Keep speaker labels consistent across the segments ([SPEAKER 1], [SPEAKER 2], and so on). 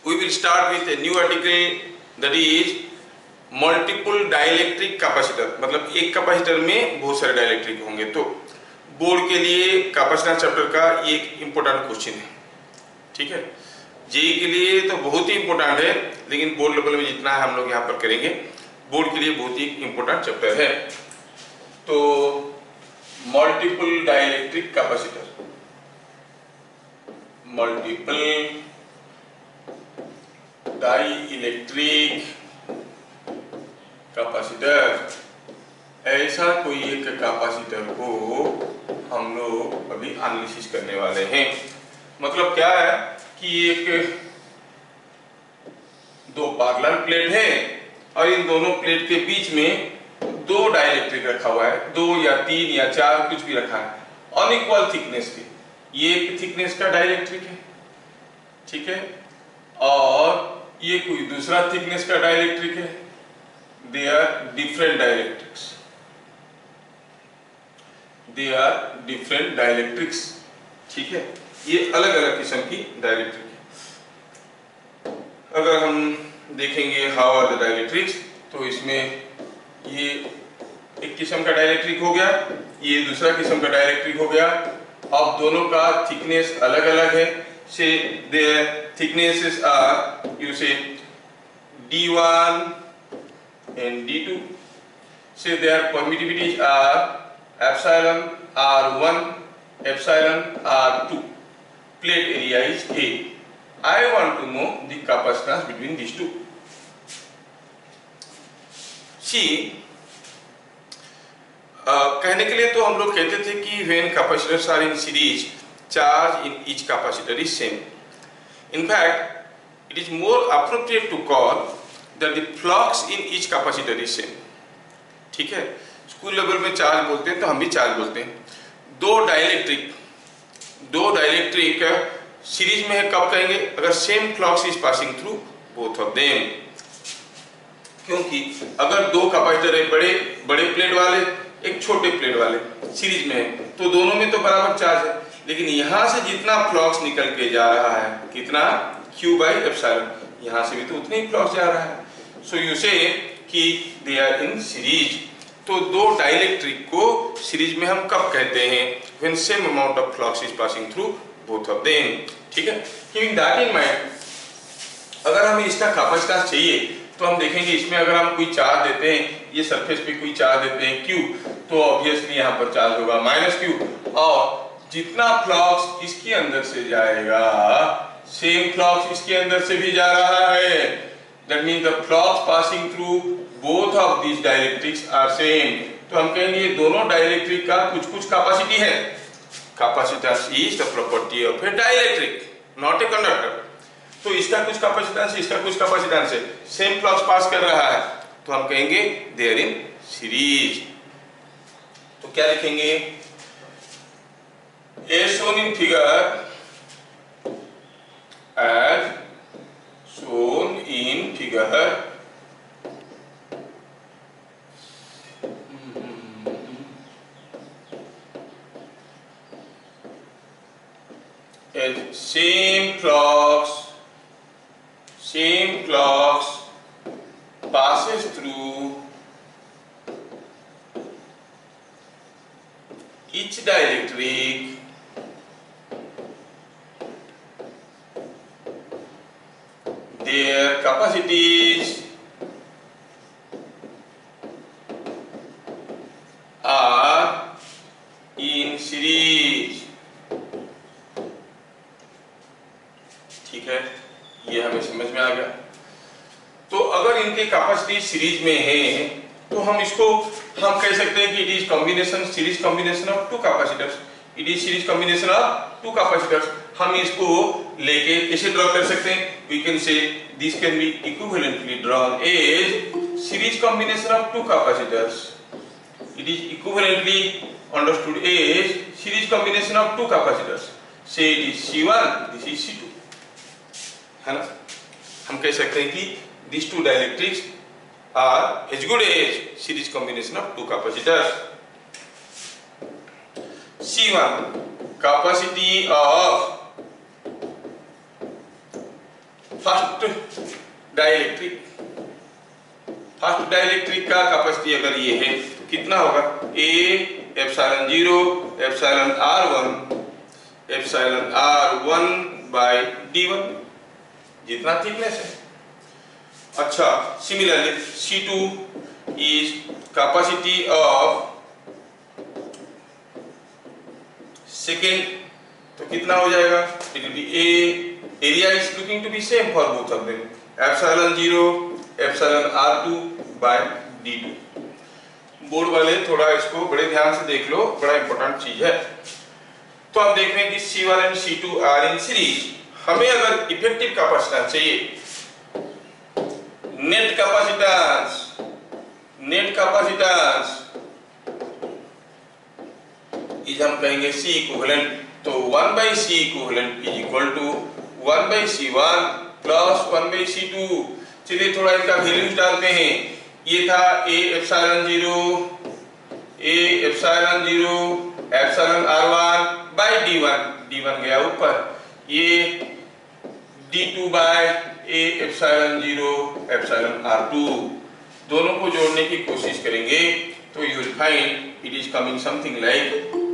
[SPEAKER 1] we will start with a new article, that is multiple dielectric capacitor. मतलब एक capacitor में बहुत सारे डाइलेक्ट्रिक होंगे। तो बोर्ड के लिए कैपेसिटर चैप्टर का एक इम्पोर्टेंट क्वेश्चन है, ठीक है। जेईई के लिए तो बहुत ही इम्पोर्टेंट है, लेकिन बोर्ड लेवल में जितना है हम लोग यहाँ पर करेंगे। बोर्ड के लिए बहुत ही इम्पोर्टेंट चैप्टर है। तो multiple dielectric capacitor, multiple dielectric capacitor, ऐसा कोई एक कैपेसिटर को हम लोग अभी एनालिसिस करने वाले हैं। मतलब क्या है कि एक दो पैरेलल प्लेट है और इन दोनों प्लेट के बीच में दो डाइलेक्ट्रिक रखा हुआ है, 2 या 3 या 4 कुछ भी रखा है अनइक्वल थिकनेस के। ये एक थिकनेस का डाइलेक्ट्रिक है, ठीक है, और ये कोई दूसरा थिकनेस का डाइलेक्ट्रिक है। They are different dielectrics. They are different dielectrics. ठीक है, ये अलग अलग किस्म की डाइलेक्ट्रिक है। अगर हम देखेंगे हाउ आर द डाइलेक्ट्रिक्स, तो इसमें ये एक किस्म का डाइलेक्ट्रिक हो गया, ये दूसरा किस्म का डाइलेक्ट्रिक हो गया। अब दोनों का थिकनेस अलग अलग है। से their thicknesses are, you say D1 and D2. Say their permittivities are epsilon R1, epsilon R2. Plate area is A. I want to know the capacitance between these two. See, कहने के लिए तो हम लोग कहते थे कि when capacitors are in series, charge in each capacitor is same. In fact, it is more appropriate to call that the flux in each capacitor is same. ठीक है, स्कूल लेवल में चार्ज बोलते हैं तो हम भी चार्ज बोलते हैं। दो डाइलेक्ट्रिक सीरीज में है, कब कहेंगे? अगर same flux is passing through both of them. क्योंकि अगर दो कैपेसिटर है, बड़े प्लेट वाले, एक छोटे प्लेट वाले सीरीज में है, तो दोनों में तो बराबर चार्ज है, लेकिन यहां से जितना फ्लक्स निकल के जा रहा है, कितना? Q by epsilon, यहां से भी तो उतने ही फ्लक्स जा रहा है। सो यू से कि दे आर इन सीरीज। तो दो डाइलेक्ट्रिक को सीरीज में हम कब कहते हैं? When same amount of flux is passing through both of them, ठीक है। कीपिंग दैट इन माइंड, अगर हमें इसका कैपेसिटेंस चाहिए तो हम देखेंगे इसमें अगर हम कोई चार्ज देते हैं, ये सरफेस पे कोई चार्ज देते हैं Q, तो ऑब्वियसली यहाँ पर चार्ज होगा -Q, और जितना फ्लक्स इसके अंदर से जाएगा सेम फ्लक्स इसके अंदर से भी जा रहा है। That means the flux passing through both of these dielectrics are same. तो हम कहेंगे ये दोनों डाइलेक्ट्रिक का कुछ कैपेसिटी है। Capacitance is the property of a dielectric, not a conductor. तो इसका कुछ कैपेसिटेंस, इसका कुछ कैपेसिटेंस है, सेम फ्लक्स पास कर रहा है, तो हम कहेंगे they are in series. तो क्या लिखेंगे? As shown in figure, as shown in figure, as same flux passes through each dielectric, their capacities are in series. ठीक है, ये हमें समझ में आ गया। तो अगर इनके कैपेसिटी सीरीज में है तो हम कह सकते हैं कि it is combination, series combination of two capacitors. It is series combination of two capacitors. हम इसको लेके कैसे ड्रॉ कर सकते हैं? We can say this can be equivalently drawn as series combination of two capacitors. It is equivalently understood as series combination of two capacitors. Say it is C1, this is C2, है ना। हम कह सकते हैं कि these two dielectrics are as good as series combination of two capacitors. C1, capacity of first dielectric का capacity अगर ये है तो कितना होगा, A epsilon 0 epsilon R1 bye D1, जितना थिकनेस है। अच्छा, similarly C2 is capacity of second, तो कितना हो जाएगा, it will be A, area is looking to be same for both of them, epsilon 0 epsilon R2 by D2। Board वाले थोड़ा इसको बड़े ध्यान से देख लो, बड़ा इंपॉर्टेंट चीज है। तो आप देख रहे हैं कि C1 and C2 are in series. हमें अगर इफेक्टिव कैपेसिटेंस चाहिए, नेट कैपेसिटेंस इज हम कहेंगे C इक्विवेलेंट, तो 1/C equivalent is equal to 1/C1 plus 1/C2। चलिए थोड़ा इनका वैल्यूज डालते हैं। ये था A epsilon 0 epsilon R1 bye D1 गया ऊपर, ये D2 bye A epsilon 0 epsilon R2। दोनों को जोड़ने की कोशिश करेंगे तो you will find it is coming something like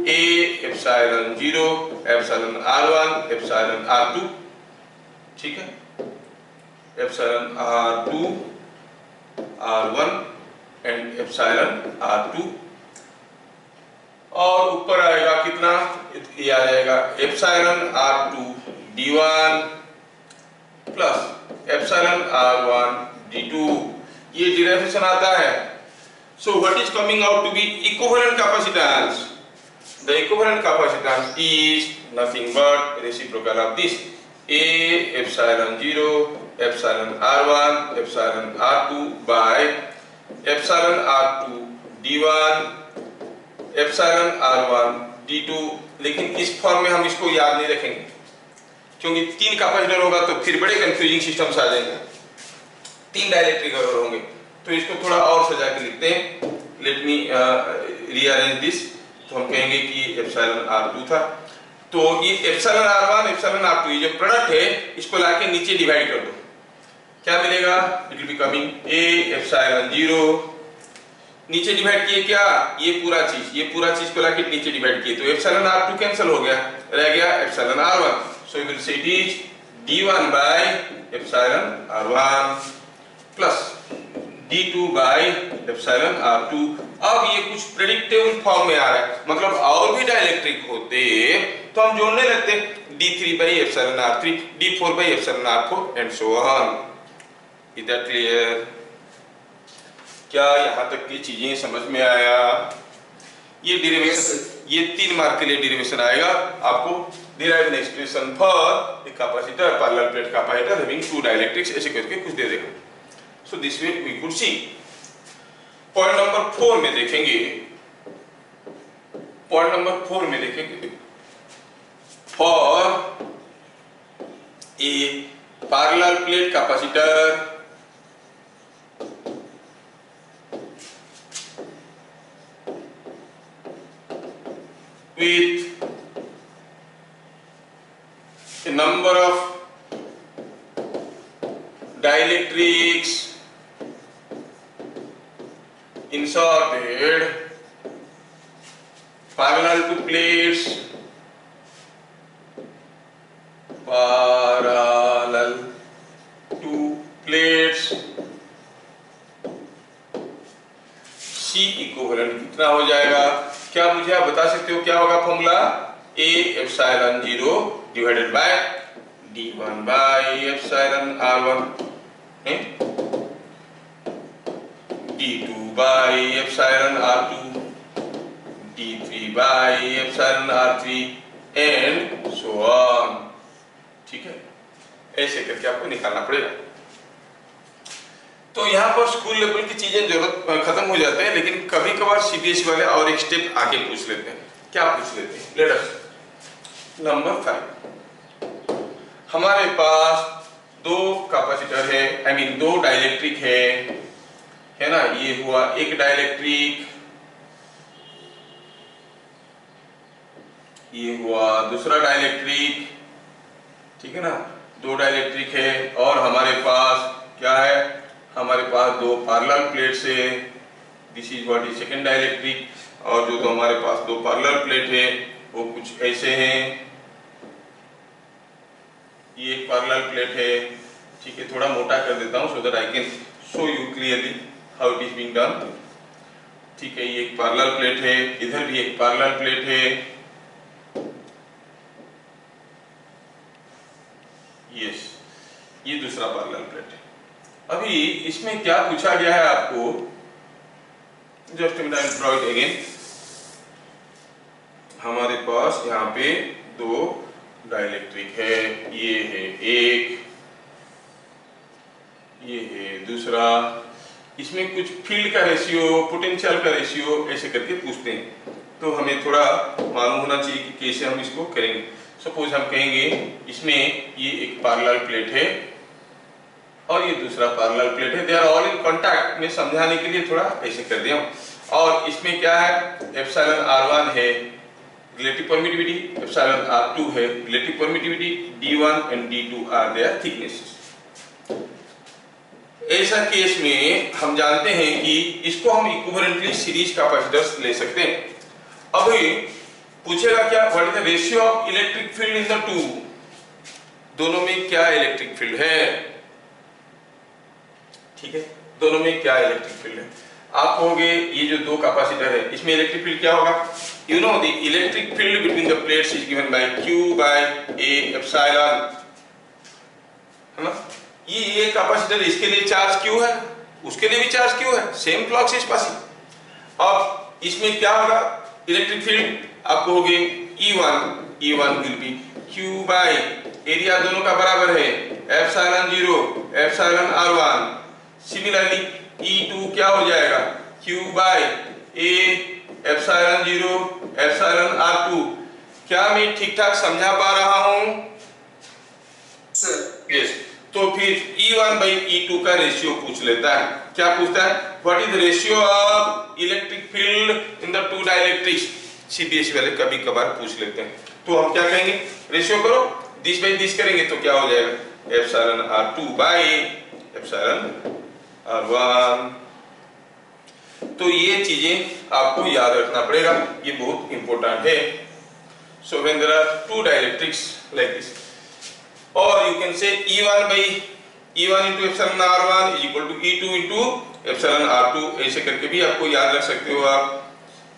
[SPEAKER 1] A epsilon 0 epsilon R1 epsilon R2, ठीक है, epsilon R2 R1 and epsilon R2, और ऊपर आएगा कितना, ये आ जाएगा epsilon R2 D1 plus epsilon R1 D2। ये डेरिवेशन आता है। So what is coming out to be equivalent capacitance? The equivalent capacitance is nothing but reciprocal of this A epsilon 0 epsilon R1 epsilon R2 by epsilon R2 D1 epsilon R1 D2। लेकिन इस form में हम इसको याद नहीं रखेंगे क्योंकि 3 capacitor होगा तो फिर बड़े कंफ्यूजिंग सिस्टम्स आ जाएंगे, 3 डाइलेक्ट्रिक अगर होंगे तो इसको थोड़ा और सजा के लिखते हैं। Let me rearrange this. तो हम कहेंगे कि एप्सिलॉन R2 था, तो ये एप्सिलॉन R1 एप्सिलॉन R2 ये जो प्रोडक्ट है इसको लाके नीचे डिवाइड कर दो, क्या मिलेगा, it will be coming A epsilon 0, नीचे डिवाइड किए क्या, ये पूरा चीज को लाके नीचे डिवाइड किए तो एप्सिलॉन R2 कैंसिल हो गया, रह गया epsilon R1। So you will say it is D1 by epsilon R1 plus D2 by epsilon R2। अब ये कुछ प्रेडिक्टेबल फॉर्म में आ रहा है, मतलब और भी डाइलेक्ट्रिक होते तो हम जोड़ने लगते D3 by epsilon R3, D4 by epsilon R4 and so on. Is that clear? क्या यहां तक की चीजें समझ में आया? ये डेरिवेशन, ये 3 मार्क के लिए डेरिवेशन आएगा आपको। Derive an expression for a capacitor parallel plate capacitor having 2 dielectrics, ऐसे करके कुछ दे देगा। So this way we could see. Point number 4 में देखेंगे, for a parallel plate capacitor with a number of dielectrics inserted parallel to plates, C equivalent कितना हो जाएगा? क्या मुझे आप बता सकते हो क्या होगा formula? A epsilon 0 divided by D1 by epsilon R1 D2 by epsilon R2 D3 by epsilon R3 and so on. ठीक है, ऐसे करके आपको निकालना पड़ेगा। तो यहाँ पर स्कूल लेवल की चीजें जरूरत खत्म हो जाते हैं, लेकिन कभी कभार CBSE वाले और एक स्टेप आगे पूछ लेते हैं। क्या पूछ लेते हैं? Let us number 5। हमारे पास 2 कैपेसिटर है, आई मीन 2 डाइलेक्ट्रिक है ना। ये हुआ एक डाइलेक्ट्रिक, ये हुआ दूसरा डाइलेक्ट्रिक, ठीक है ना। दो डाइलेक्ट्रिक है और हमारे पास क्या है, हमारे पास दो पैरेलल प्लेट्स है। This is what is second dielectric. और जो तो हमारे पास दो पैरेलल प्लेट है वो कुछ ऐसे हैं। ये एक पैरेलल प्लेट है, ठीक है, थोड़ा मोटा कर देता हूं so that I can show you clearly how it is being done. ठीक है, ये एक पैरेलल प्लेट है, इधर भी एक पैरेलल प्लेट है, यस, ये दूसरा पैरेलल प्लेट है। अभी इसमें क्या पूछा गया है आपको, just I will draw it again. हमारे पास यहाँ पे दो डाइलेक्ट्रिक है, ये है एक, ये है दूसरा। इसमें कुछ फील्ड का रेशियो, पोटेंशियल का रेशियो ऐसे करके पूछते हैं, तो हमें थोड़ा मालूम होना चाहिए कि कैसे हम इसको करेंगे। सपोज हम कहेंगे इसमें ये एक पैरेलल प्लेट है और ये दूसरा पैरेलल प्लेट है, they are all in contact. में समझाने के लिए थोड़ा ऐसे कर दिया। और इसमें क्या है, एप्सिलॉन r1 है रिलेटिव परमिटिविटी, एप्सिलॉन r2 है relative permittivity, d1 and d2 are their thicknesses. ऐसा केस में हम जानते हैं कि इसको हम इक्विवेलेंटली सीरीज कैपेसिटर्स ले सकते हैं। अभी पूछेगा क्या, what is the ratio of electric field in the two, दोनों में क्या इलेक्ट्रिक फील्ड है, ठीक है, दोनों में क्या इलेक्ट्रिक फील्ड है। आप कहोगे ये जो दो कैपेसिटर है इसमें इलेक्ट्रिक फील्ड क्या होगा, you know the electric field between the plates is given by q by a epsilon, है ना। ये कैपेसिटर, इसके लिए चार्ज q है, उसके लिए भी चार्ज q है, सेम फ्लक्स इज पासिंग। अब इसमें क्या होगा इलेक्ट्रिक फील्ड, आप कहोगे E1 will be q by area दोनों का बराबर है epsilon 0 epsilon r1। Similarly E2 क्या हो जाएगा, q by a epsilon 0 epsilon r2। क्या मैं ठीक ठाक समझा पा रहा हूं सर? यस। तो फिर E1 by E2 का रेशियो पूछ लेता है। क्या पूछता है, what is the ratio of electric field in the two dielectrics. CBSE वाले कभी कभार पूछ लेते हैं, तो हम क्या कहेंगे, रेशियो करो, दिस बाई दिस करेंगे तो क्या हो जाएगा, epsilon r2 by epsilon r1। तो ये चीजें आपको याद रखना पड़ेगा, ये बहुत इंपॉर्टेंट है। So when there are two dielectrics like this, or you can say E1 into epsilon r1 is equal to E2 into epsilon r2, ऐसे करके भी आपको याद रख सकते हो आप।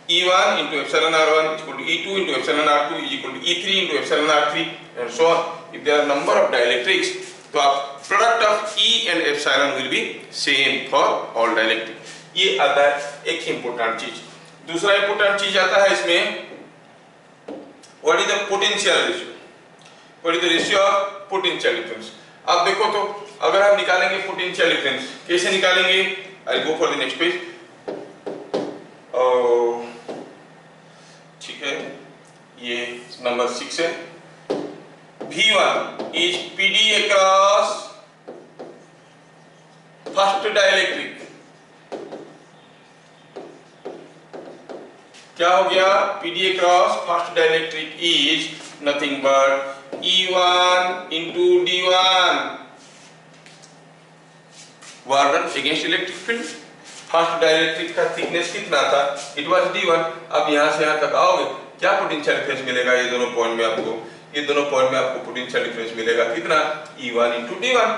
[SPEAKER 1] E1 into epsilon r1 is equal to E2 into epsilon r2 is equal to E3 into epsilon r3 and so on. If there are number of dielectrics, तो आप product of E and epsilon will be same for all dielectric। ये आता है एक important चीज। दूसरा important चीज आता है इसमें, what is the potential ratio? What is the ratio of potential difference? अब देखो तो अगर हम निकालेंगे potential difference, कैसे निकालेंगे, I'll go for the next page। ठीक है, ये नंबर 6 है। V1 is PD across first dielectric। क्या हो गया, PD across first dielectric is nothing but E1 into D1 work done against electric field। First dielectric का थिकनेस कितना था, इट वाज D1। अब यहां से यहां तक आओगे, क्या पोटेंशियल डिफरेंस मिलेगा, ये दोनों पॉइंट में आपको, ये दोनों पॉइंट में आपको पोटेंशियल डिफरेंस मिलेगा कितना, E1 into D1,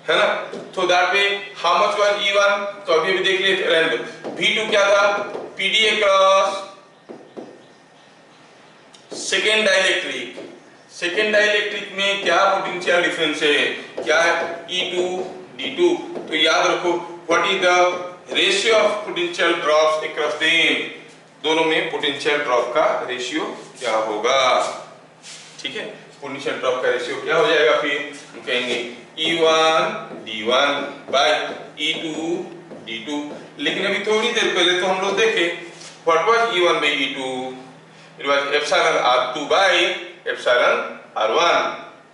[SPEAKER 1] है ना। तो that way how much was E1, तो अभी भी देख लिए। V2 क्या था, PD across second dielectric. Second dielectric में क्या पोटेंशियल डिफरेंस है, क्या है, E2 D2। तो याद रखो what is the ratio of potential drops across them, दोनों में पोटेंशियल ड्रॉप का रेशियो क्या होगा, ठीक है। पोटेंशियल ड्रॉप का रेशियो क्या हो जाएगा, फिर हम कहेंगे E1 D1 bye E2 D2। लेकिन अभी थोड़ी देर पहले तो हम लोग देखे what was E1 by E2, it was epsilon r2 by epsilon r1।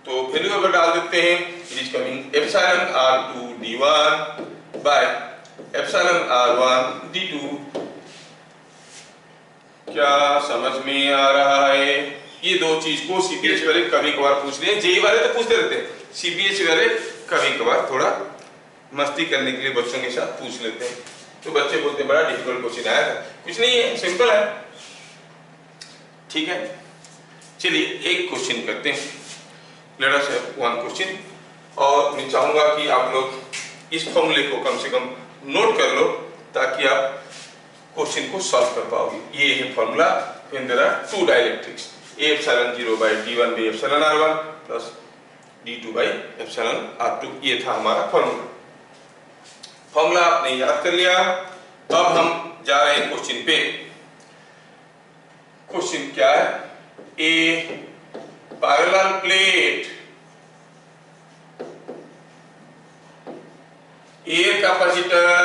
[SPEAKER 1] तो वैल्यू अगर डाल देते हैं, it is coming epsilon r2 d1 by epsilon r1 d2। क्या समझ में आ रहा है? ये दो चीज को सीबीएसई वाले कभी कभार पूछ रहे हैं, जेई वाले तो पूछते रहते हैं, सीबीएसई वाले कभी कभार थोड़ा मस्ती करने के लिए बच्चों के साथ पूछ लेते हैं। तो बच्चे बोलते हैं बड़ा डिफिकल्ट क्वेश्चन आया था, कुछ नहीं है, सिंपल है। ठीक है, चलिए एक क्वेश्चन करते हैं, let us have one question. और मैं चाहूंगा कि आप लोग इस फॉर्मूले को कम से कम नोट कर लो ताकि आप क्वेश्चन को सॉल्व कर पाओगे। ये है formula when there are two dielectrics, A epsilon 0 by D1 by epsilon R1 plus D2 by epsilon R2। ये था हमारा फॉर्मूला। फॉर्मूला आपने याद कर लिया। अब हम जा रहे हैं क्वेश्चन पे। क्वेश्चन क्या है? A parallel plate air capacitor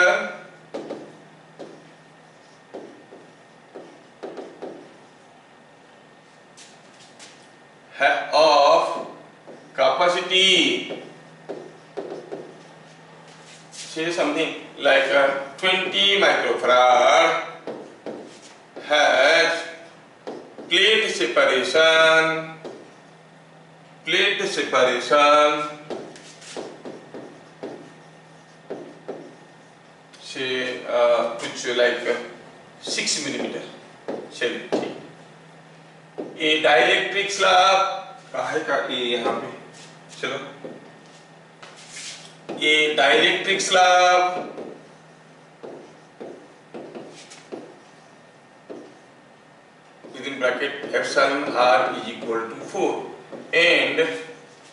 [SPEAKER 1] of capacity, say something like 20 microfarad, has plate separation say कुछ like 6 millimeter। चलिए ठीक। ये डाइलेक्ट्रिक स्लैब काहे का ये यहाँ पे, चलो ये dielectric slab within bracket epsilon r is equal to 4 and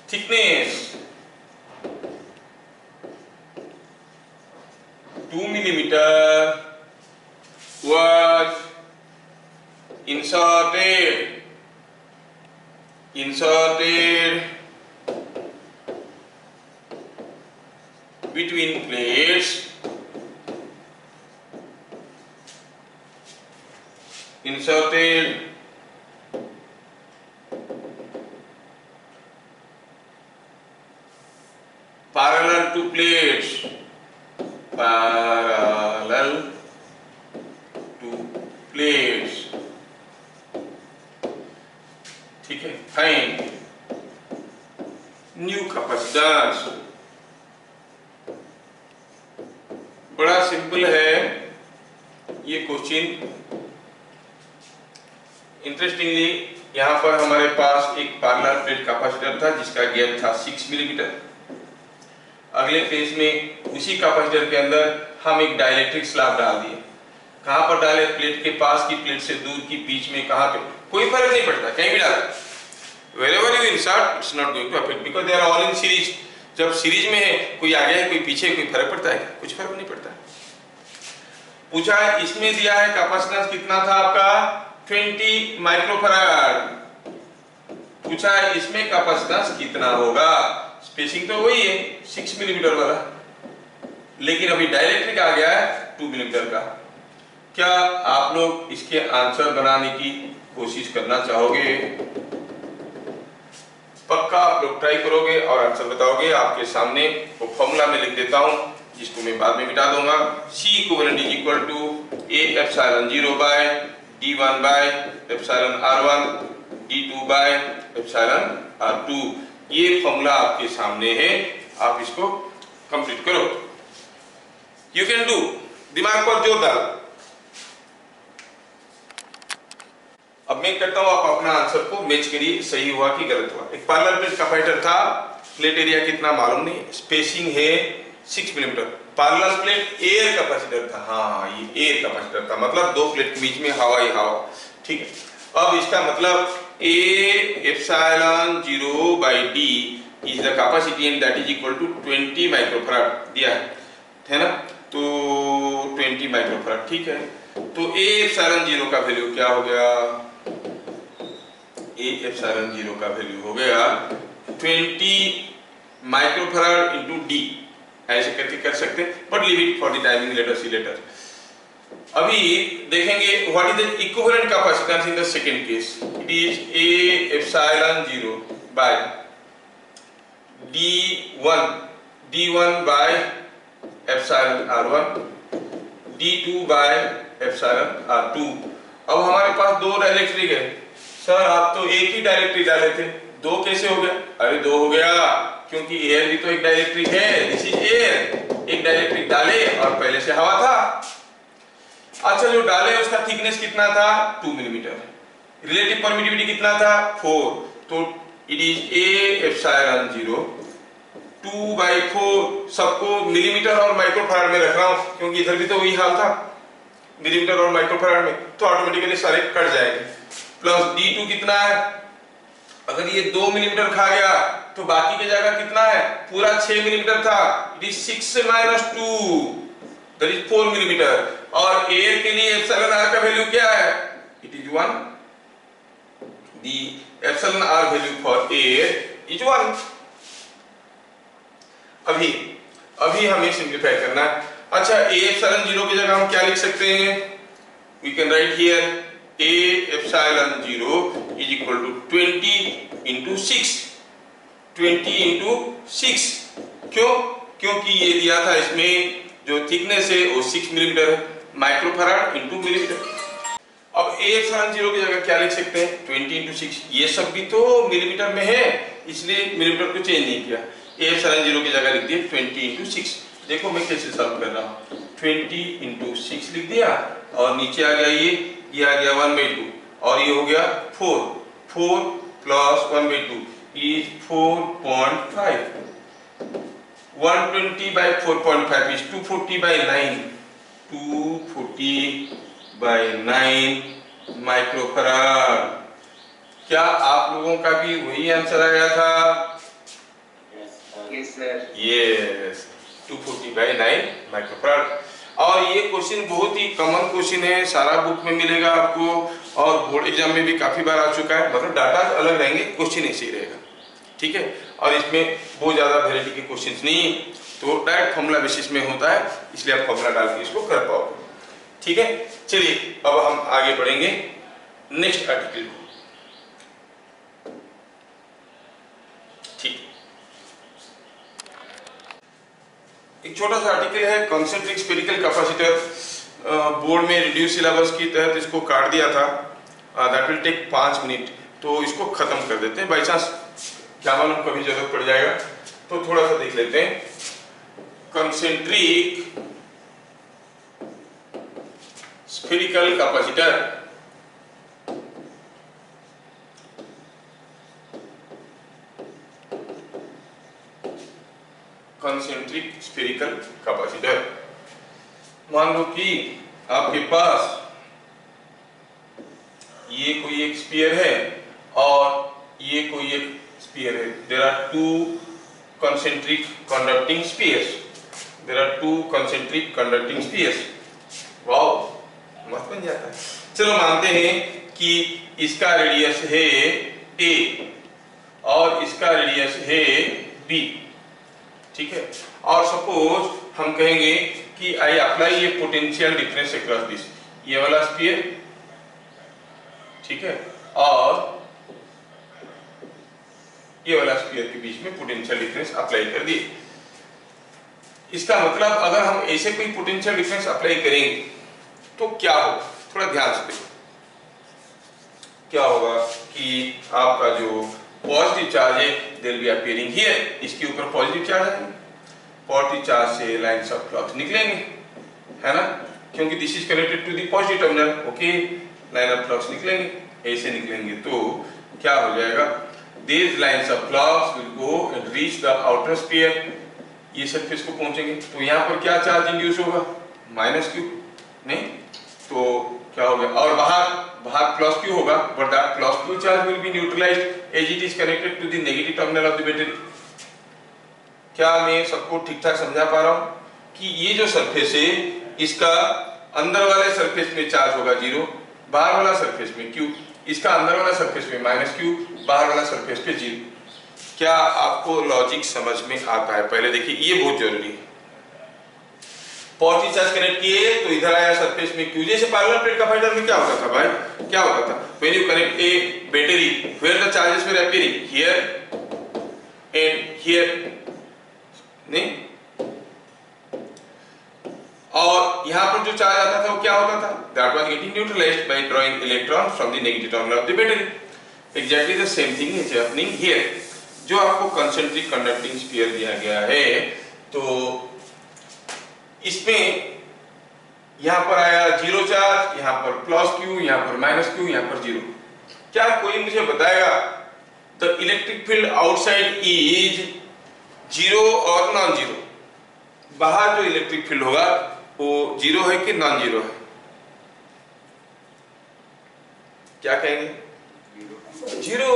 [SPEAKER 1] thickness 2 millimeter was inserted between plates parallel to plates ठीक है। Find new capacitance. बड़ा सिंपल है ये क्वेश्चन। इंटरेस्टिंगली यहां पर हमारे पास एक पैरेलल प्लेट कैपेसिटर था जिसका गैप था 6 मिलीमीटर। अगले फेज में उसी कैपेसिटर के अंदर हम एक डाइलेक्ट्रिक स्लैब डाल दिए। कहां पर डाले? प्लेट के पास की, प्लेट से दूर की, बीच में, कहां पे, कोई फर्क नहीं पड़ता, कहीं भी डाले। wherever you insert it's not going to affect because they are all in series। जब सीरीज में है, कोई आगे है कोई पीछे, कोई फर्क पड़ता है? कुछ फर्क नहीं पड़ता। पूछा है इसमें दिया है कैपेसिटेंस कितना था आपका 20 माइक्रोफैराड। पूछा है इसमें कैपेसिटेंस कितना होगा। स्पेसिंग तो वही है 6 मिलीमीटर वाला, लेकिन अभी डाइलेक्ट्रिक आ गया है 2 मिलीमीटर का। क्या आप लोग इसके आंसर बनाने की कोशिश करना चाहोगे? पक्का आप लोग ट्राई करोगे और आंसर बताओगे। आपके सामने वो फॉर्मूला में लिख देता हूं जिसको मैं बाद में मिटा दूंगा। C equivalent is equal to A epsilon 0 by D1 by epsilon R1 D2 by epsilon R2। ये फॉर्मूला आपके सामने है, आप इसको कंप्लीट करो। You can do. दिमाग पर जोर डाल। अब मैं करता हूं, आप अपना आंसर को मैच करिए, सही हुआ कि गलत हुआ। एक पैरेलल प्लेट कैपेसिटर था, प्लेट एरिया कितना मालूम नहीं, स्पेसिंग है 6 millimetre. Parallel plate air capacitor था, हाँ ये एयर कैपेसिटर था, मतलब दो प्लेट के बीच में हवा ही हवा। ठीक है। अब इसका मतलब A epsilon 0 by D is the capacity and that is equal to 20 microfarad दिया है ना, तो 20 माइक्रोफैराड। ठीक है, तो A एप्सिलॉन 0 का वैल्यू क्या हो गया? A एप्सिलॉन 0 का वैल्यू हो गया 20 माइक्रोफैराड इंटू D। ऐसे करके कर सकते हैं, but leave it for the timing, let us see later. अभी देखेंगे what is the equivalent capacitance in the second case. It is A epsilon 0 by D1 by epsilon R1 D2 by epsilon R2। अब हमारे पास दो dielectric है, sir आप तो एक ही डायरेक्ट्रिक डाले थे, दो कैसे हो गया? अरे दो हो गया, क्योंकि एयर भी तो एक डायरेक्ट्रिक है, दिस इज एयर। एक डायरेक्ट्रिक डाले और पहले से हवा था। अच्छा जो डाले उसका थिकनेस कितना था? 2 मिलीमीटर। रिलेटिव परमिटिविटी कितना था? 4। तो इट इज ए एप्सिलॉन 0 2/4। सबको मिलीमीटर और माइक्रोफैराड में रख रहा हूं, क्योंकि इधर भी तो वही हाल था, मिलीमीटर और माइक्रोफैराड में, तो ऑटोमेटिकली सारे कट जाएंगे। प्लस D2 कितना है? अगर ये 2 मिलीमीटर खा गया तो बाकी की जगह कितना है? पूरा 6 मिलीमीटर था, it is 6 - 2 that is 4 millimetre. और एयर के लिए एप्सिलॉन r का वैल्यू क्या है? It is 1। The epsilon r value for air is 1। अभी हमें सिंप्लीफाई करना है। अच्छा a एप्सिलॉन 0 की जगह हम क्या लिख सकते हैं? We can write here a epsilon 0 is equal to 20 × 6। 20 × 6। क्यों? क्योंकि ये दिया था इसमें जो थिकनेस है वो 6 मिलीमीटर है, माइक्रोफैराड × मिलीमीटर। अब a एप्सिलॉन 0 की जगह क्या लिख सकते हैं? 20 × 6। ये सब भी तो मिलीमीटर में है, इसलिए मिलीमीटर को चेंज नहीं किया, a एप्सिलॉन 0 की जगह लिख दिए 20 × 6। देखो मैं कैसे सॉल्व कर रहा हूं। 20 × 6 लिख दिया और नीचे आ गया ये आ गया 1/2 और ये हो गया 4। 4 + 1/2 इज 4.5। 120/4.5 इज 240/9। 240/9 माइक्रोफैराड। क्या आप लोगों का भी वही आंसर आया था?
[SPEAKER 2] Yes sir.
[SPEAKER 1] Yes, 240/9 microfarad. और ये क्वेश्चन बहुत ही कॉमन क्वेश्चन है, सारा बुक में मिलेगा आपको और बोर्ड एग्जाम में भी काफी बार आ चुका है। मतलब डाटा अलग रहेंगे, क्वेश्चन ऐसे ही रहेगा, ठीक है। और इसमें बहुत ज्यादा वैरायटी के क्वेश्चंस नहीं, तो डायरेक्ट फॉर्मूला बेसिस में होता है, इसलिए आप फॉर्मूला डाल के इसको कर पाओगे, ठीक है। चलिए अब हम आगे बढ़ेंगे नेक्स्ट आर्टिकल को। ठीक, एक छोटा सा आर्टिकल है कॉन्सेंट्रिक स्फेरिकल कैपेसिटर। बोर्ड में रिड्यूस सिलेबस की तहत इसको काट दिया था, दैट विल टेक 5 मिनट, तो इसको खत्म कर देते हैं। बाई चांस क्या मालूम कभी जरूरत पड़ जाएगा, तो थोड़ा सा देख लेते हैं। Concentric spherical capacitor, concentric spherical capacitor. मान लो कि आपके पास ये कोई एक स्फीयर है और ये कोई एक स्फीयर है। There are 2 concentric conducting spheres. There are 2 concentric conducting spheres. Wow, मस्त बन जाता है। चलो मानते हैं कि इसका रेडियस है a और इसका रेडियस है b, ठीक है। और सपोज हम कहेंगे कि आई अप्लाई ये पोटेंशियल डिफरेंस अक्रॉस दिस, ये वाला स्फीयर, ठीक है, और ये वाला स्फीयर के बीच में पोटेंशियल डिफरेंस अप्लाई कर दिए। इसका मतलब अगर हम ऐसे कोई पोटेंशियल डिफरेंस अप्लाई करेंगे तो क्या होगा? थोड़ा ध्यान से देखो। क्या होगा कि आपका जो पॉजिटिव चार्ज है देयर बी अपीयरिंग हियर, इसके ऊपर पॉजिटिव चार्ज है, पॉजिटिव चार्ज से लाइंस ऑफ फ्लक्स निकलेंगे, है ना, क्योंकि this is connected to the positive terminal. Okay, line of flux निकलेंगे, ऐसे निकलेंगे तो क्या हो जाएगा? These lines of flux will go and reach the outer sphere. ये सरफेस को पहुंचेंगे तो यहाँ पर क्या चार्ज इंड्यूस होगा? -q, नहीं तो क्या होगा? और बाहर +q होगा, but that +q charge will be neutralized as it is connected to the negative terminal of the battery. क्या मैं सबको ठीक ठाक समझा पा रहा हूँ कि ये जो सरफेस है इसका अंदर वाले सरफेस में चार्ज होगा 0, बाहर वाला सरफेस में q, इसका अंदर वाला सरफेस में -q, बाहर वाला सरफेस पे 0। क्या आपको लॉजिक समझ में आता है? पहले देखिए, ये बहुत जरूरी है। पॉजिटिव चार्ज कनेक्ट किए तो इधर आया सरफेस में q, जैसे पैरेलल प्लेट कैपेसिटर में क्या होता था भाई? क्या होता था? When you connect a battery where the charges were appearing here and here, नहीं, और यहाँ पर जो चार्ज आता था वो क्या होता था? That was getting neutralised bye drawing electron from the negative terminal of the battery. Exactly the same thing is happening here. जो आपको कंसेंट्रिक कंडक्टिंग स्फीयर दिया गया है, तो इसमें यहां पर आया जीरो चार्ज, यहां पर प्लस क्यू, यहां पर माइनस क्यू, यहां पर जीरो। क्या कोई मुझे बताएगा the electric field outside is zero और नॉन जीरो? बाहर जो इलेक्ट्रिक फील्ड होगा वो जीरो है कि नॉन जीरो है? क्या कहेंगे? जीरो।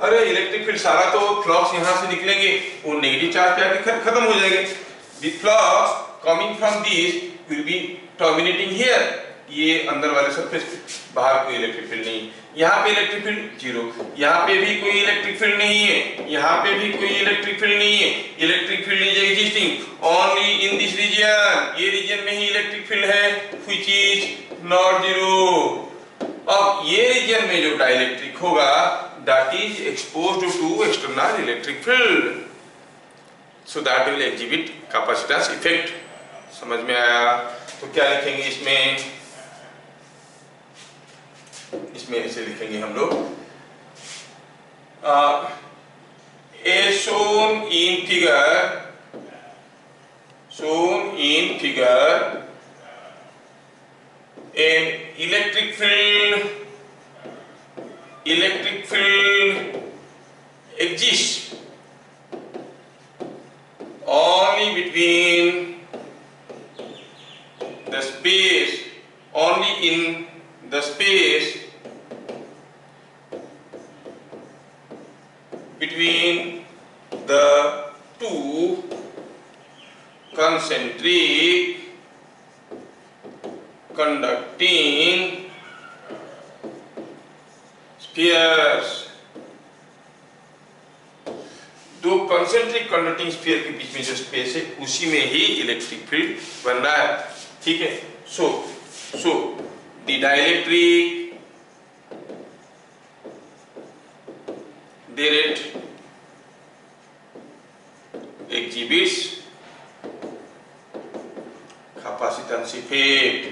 [SPEAKER 1] अरे इलेक्ट्रिक फील्ड सारा तो फ्लक्स यहां से निकलेंगे, वो नेगेटिव चार्ज पे आके खत्म हो जाएंगे। The flux coming from this will be terminating here, ये अंदर वाले सरफेस पे। बाहर कोई इलेक्ट्रिक फील्ड नहीं, यहाँ पे इलेक्ट्रिक फील्ड जीरो, यहाँ पे भी कोई इलेक्ट्रिक फील्ड नहीं है, यहाँ पे भी कोई इलेक्ट्रिक फील्ड नहीं है। Electric field is existing only in this region, ये रीजन में ही इलेक्ट्रिक फील्ड है व्हिच इज नॉट जीरो। अब ये रीजन में जो डाइलेक्ट्रिक होगा that is exposed to external electric field, so that will exhibit capacitance effect। समझ में आया? तो क्या लिखेंगे इसमें? इसमें ऐसे लिखेंगे हम लोग, as shown in figure an electric field exists only between the space, only in the space between the two concentric conducting spheres। दो कंसेंट्रिक कंडक्टिंग स्फीयर के बीच में जो स्पेस है उसी में ही इलेक्ट्रिक फील्ड बन रहा है। ठीक है, so the dielectric direct exhibits capacitance effect।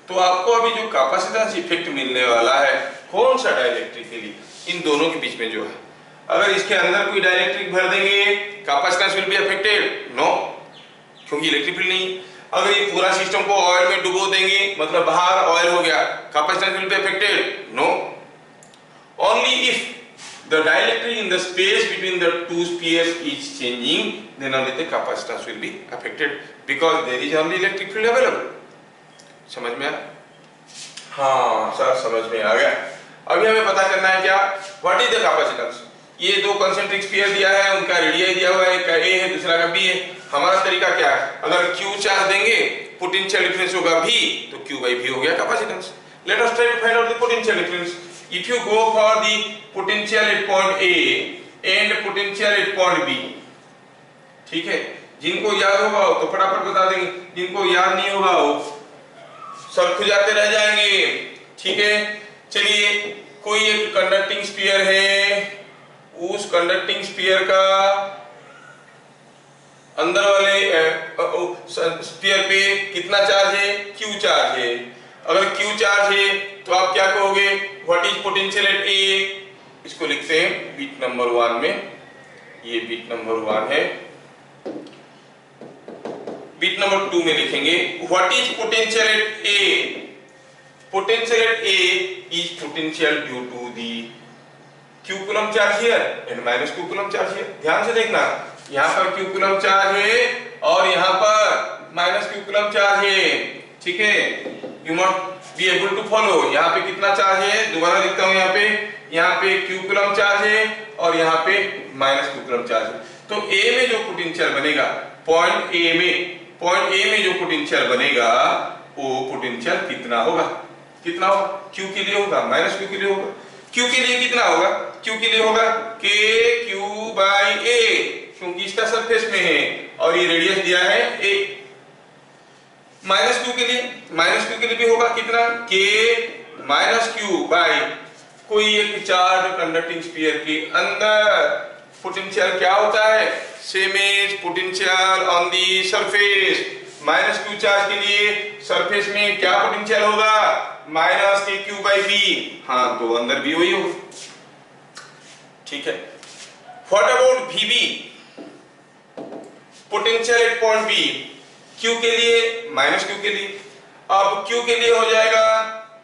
[SPEAKER 1] तो आपको अभी जो कैपेसिटेंस इफेक्ट मिलने वाला है कौन सा डाइलेक्ट्रिक के लिए? इन दोनों के बीच में जो है, अगर इसके अंदर कोई डाइलेक्ट्रिक भर देंगे capacitance will be affected? No, क्योंकि इलेक्ट्रिक फील्ड नहीं। अगर ये पूरा सिस्टम को ऑयल में डुबो देंगे, मतलब बाहर ऑयल हो गया, capacitance will be affected? No. Only if the dielectric in the space between the two spheres is changing, then only the capacitance will be affected, because there is only electric field available। समझ में आया? हाँ sir, समझ में आ गया। अभी हमें पता करना है क्या, व्हाट इज द कैपेसिटेंस। ये दो कंसेंट्रिक स्फीयर दिया है, उनका रेडियस दिया हुआ है, एक का ए है दूसरा का बी है। हमारा तरीका क्या है, अगर Q चार्ज देंगे पोटेंशियल डिफरेंस होगा V, तो Q by V हो गया capacitance. Let us try to find out the potential difference. If you go for the potential at point A and potential at point B, ठीक है, जिनको याद होगा तो फटाफट बता देंगे, जिनको याद नहीं होगा वो सब खुजाते रह जाएंगे। ठीक है, चलिए, कोई एक कंडक्टिंग स्फीयर है, उस कंडक्टिंग स्फीयर का अंदर वाले स्फीयर पे कितना चार्ज है? Q चार्ज है। अगर Q चार्ज है तो आप क्या कहोगे, what is potential at A? इसको लिखते हैं बीट नंबर 1 में, ये बीट नंबर 1 है। बीट नंबर 2 में लिखेंगे what is potential at A? Potential at A is potential due to the Q coulomb charge here and minus Q coulomb charge here. ध्यान से देखना, यहाँ पर Q कूलम चार्ज है और यहाँ पर माइनस Q कूलम चार्ज है। ठीक है, you must be able to follow. यहाँ पे कितना चार्ज है, दोबारा लिखता हूँ, यहाँ पे Q कूलम चार्ज है और यहाँ पे माइनस Q कूलम चार्ज है। तो A में जो पोटेंशियल बनेगा, पॉइंट A में जो पोटेंशियल बनेगा वो पोटेंशियल कितना होगा? कितना होगा? Q के लिए होगा, माइनस Q के लिए होगा। Q के लिए कितना होगा? Q के लिए होगा KQ by A, क्योंकि इसका सरफेस में है और ये रेडियस दिया है A। माइनस Q के लिए भी होगा कितना? K माइनस Q बाई कोई एक चार्ज कंडक्टिंग स्फीयर के अंदर पोटेंशियल क्या होता है? Same as potential on the surface. Minus Q charge के लिए सरफेस में क्या पोटेंशियल होगा? Minus K Q by B, हाँ तो अंदर भी वही होगा, ठीक है। What about V B, potential at point B, Q के लिए माइनस क्यू के लिए, अब क्यू के लिए हो जाएगा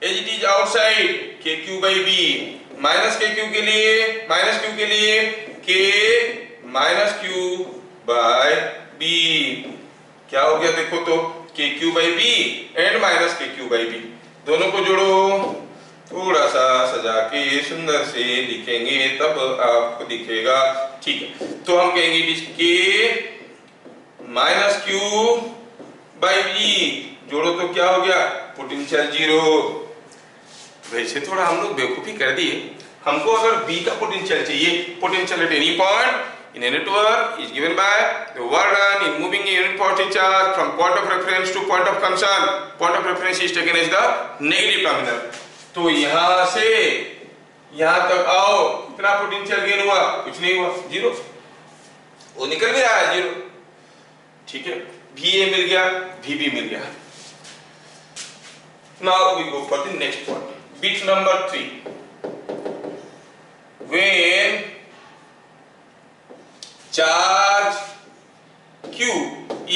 [SPEAKER 1] एज इट इज आउटसाइड के Q by B, minus K Q के लिए के माइनस क्यू बाय बी, क्या हो गया देखो तो K Q by B and minus K Q by B, दोनों को जोड़ो, थोड़ा सा सजा के सुंदर से लिखेंगे तब आपको दिखेगा, ठीक है। तो हम कहेंगे के माइनस क्यू बाई बी, जोड़ो तो क्या हो गया, पोटेंशियल जीरो। वैसे थोड़ा हम लोग बेवकूफी कर दिए, हमको अगर B का पोटेंशियल चाहिए, potential at any point in a network is given by the work done in moving a unit positive charge from point of reference to point of concern, point of reference is taken as the negative terminal. तो यहां से यहां तक आओ, कितना potential gain हुआ, कुछ नहीं हुआ, जीरो, वो निकल भी रहा है जीरो, ठीक है। VA मिल गया, VB मिल गया। Now we go for the next point. Bit number 3. When charge Q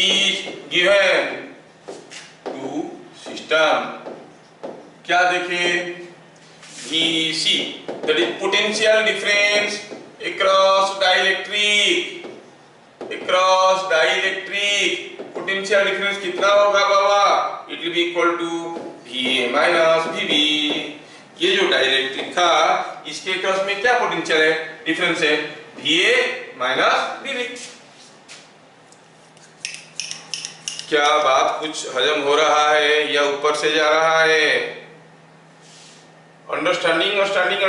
[SPEAKER 1] is given to system, क्या देखें, VC, that is potential difference across dielectric, potential difference कितना होगा बाबा, it will be equal to VA minus VB। ये जो dielectric था इसके cross में क्या पोटेंशियल है, डिफरेंस है, VA माइनस VB। क्या बात कुछ हजम हो रहा है या ऊपर से जा रहा है, अंडरस्टैंडिंग और स्टैंडिंग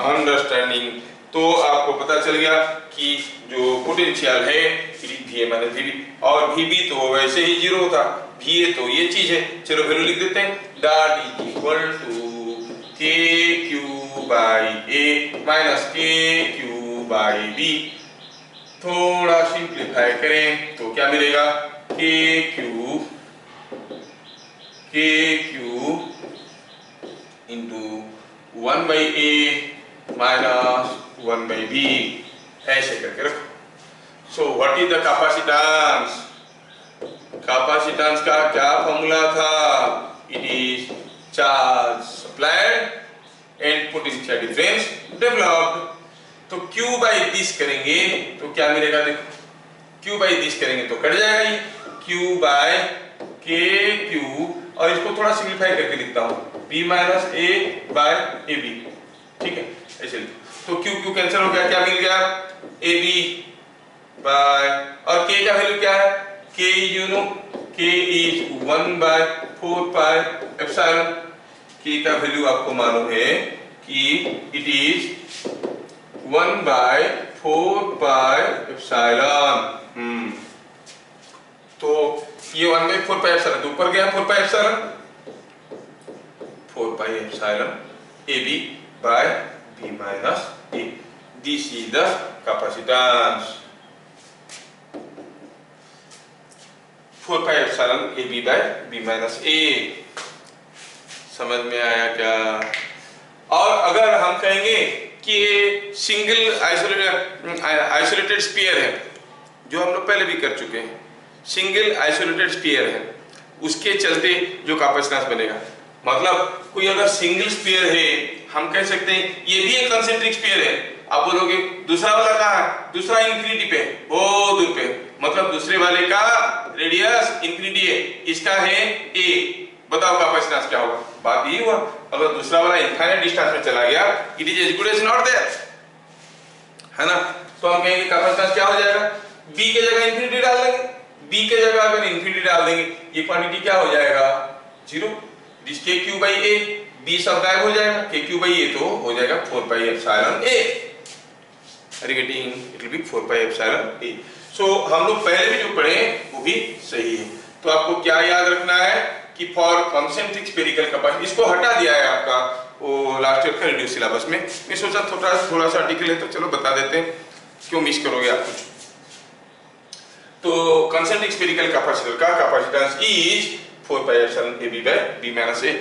[SPEAKER 1] अंडरस्टैंडिंग। तो आपको पता चल गया कि जो पोटेंशियल है VA माइनस VB, और VB तो वैसे ही जीरो था, VA तो ये चीज है, चलो वैल्यू लिख देते हैं, that is equal to K Q by A minus K Q by B. थोड़ा सिंप्लीफाई करें तो क्या मिलेगा, K Q into 1 by A minus 1 by B, ऐसे करके रखो। So what is the capacitance, capacitance का क्या फॉर्मूला था, it is charge supplied and potential difference developed. तो Q बाई दिस करेंगे तो क्या मिलेगा, देखो Q बाई दिस करेंगे तो कट जाएगा ये, Q बाय के क्यू, और इसको थोड़ा सिंप्लीफाई करके लिखता हूँ, B minus A by A B, ठीक है, ऐसे लिखो। तो Q Q कैंसिल हो गया, क्या मिल गया, ए बी बाय, और K का वैल्यू क्या है, K you know, K is 1 by 4 pi epsilon. K का वैल्यू आपको मालूम है कि it is 1 by 4 pi epsilon. तो ये 1 बाय 4 पाई एप्सिलॉन तो ऊपर गया 4 pi epsilon, 4 pi epsilon A B by B minus A, this is the capacitance, 4 pi epsilon A B by B minus A. समझ में आया क्या? और अगर हम कहेंगे कि ये सिंगल आइसोलेटेड स्फीयर है, जो हम लोग पहले भी कर चुके हैं, सिंगल आइसोलेटेड स्फीयर है, उसके चलते जो कैपेसिटेंस बनेगा, मतलब कोई अगर सिंगल स्फीयर है, हम कह सकते हैं ये भी एक कंसेंट्रिक स्फीयर है। आप बोलोगे दूसरा वाला कहाँ है, दूसरा इंफिनिटी पे, बहुत दूर पे, मतलब दूसरे वाले का रेडियस इंफिनिटी है, इसका है a, बताओ कैपेसिटेंस क्या होगा, बात यही हुआ। अगर दूसरा वाला इनफाइनाइट डिस्टेंस में चला गया, it is as good as not there, है ना। तो हम कहेंगे कैपेसिटेंस क्या हो जाएगा, b के जगह इंफिनिटी डाल देंगे, b के जगह अगर इंफिनिटी डाल देंगे, ये क्वांटिटी क्या हो जाएगा, जीरो, दिस के क्यू बाई ए, b सब गायब हो जाएगा, के क्यू बाई ए तो हो जाएगा 4 pi epsilon a, are you getting, it will be 4 pi epsilon a। सो हम लोग पहले भी जो पढ़े वो भी सही है। तो आपको क्या याद रखना है कि फॉर कॉन्सेंट्रिक स्फेरिकल कैपेसिटी, इसको हटा दिया है आपका वो लास्ट ईयर का रिड्यूस सिलेबस में, मैं सोचा थोड़ा सा आर्टिकल है तो चलो बता देते हैं, क्यों मिस करोगे आप कुछ। तो कॉन्सेंट्रिक स्फेरिकल कैपेसिटर का कैपेसिटेंस इज 4πε/b/b-a।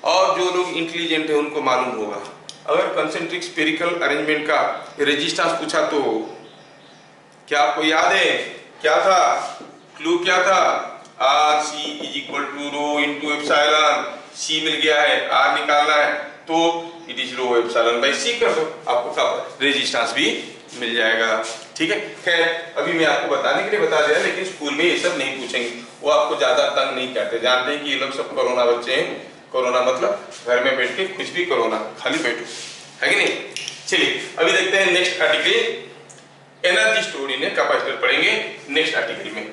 [SPEAKER 1] और जो लोग इंटेलिजेंट है उनको मालूम होगा, अगर कंसेंट्रिक स्फेरिकल अरेंजमेंट का रेजिस्टेंस पूछा तो क्या आपको याद है क्या था? क्लू क्या था? R C is equal to rho into epsilon. C मिल गया है, आर निकालना है तो it is rho epsilon by C कर दो, आपको क्या रेजिस्टेंस भी मिल जाएगा। ठीक है, खैर अभी मैं आपको बताने के लिए बता दिया, लेकिन स्कूल में ये सब नहीं पूछेंगे, वो आपको ज्यादा तंग नहीं करते, जानते हैं कि ये लोग सब कोरोना बच्चे हैं। कोरोना मतलब घर में बैठ के कुछ भी कोरोना, खाली बैठो, है कि नहीं। चलिए अभी देखते हैं next article, energy stored in capacitor पढ़ेंगे नेक्स्ट आर्टिकल में।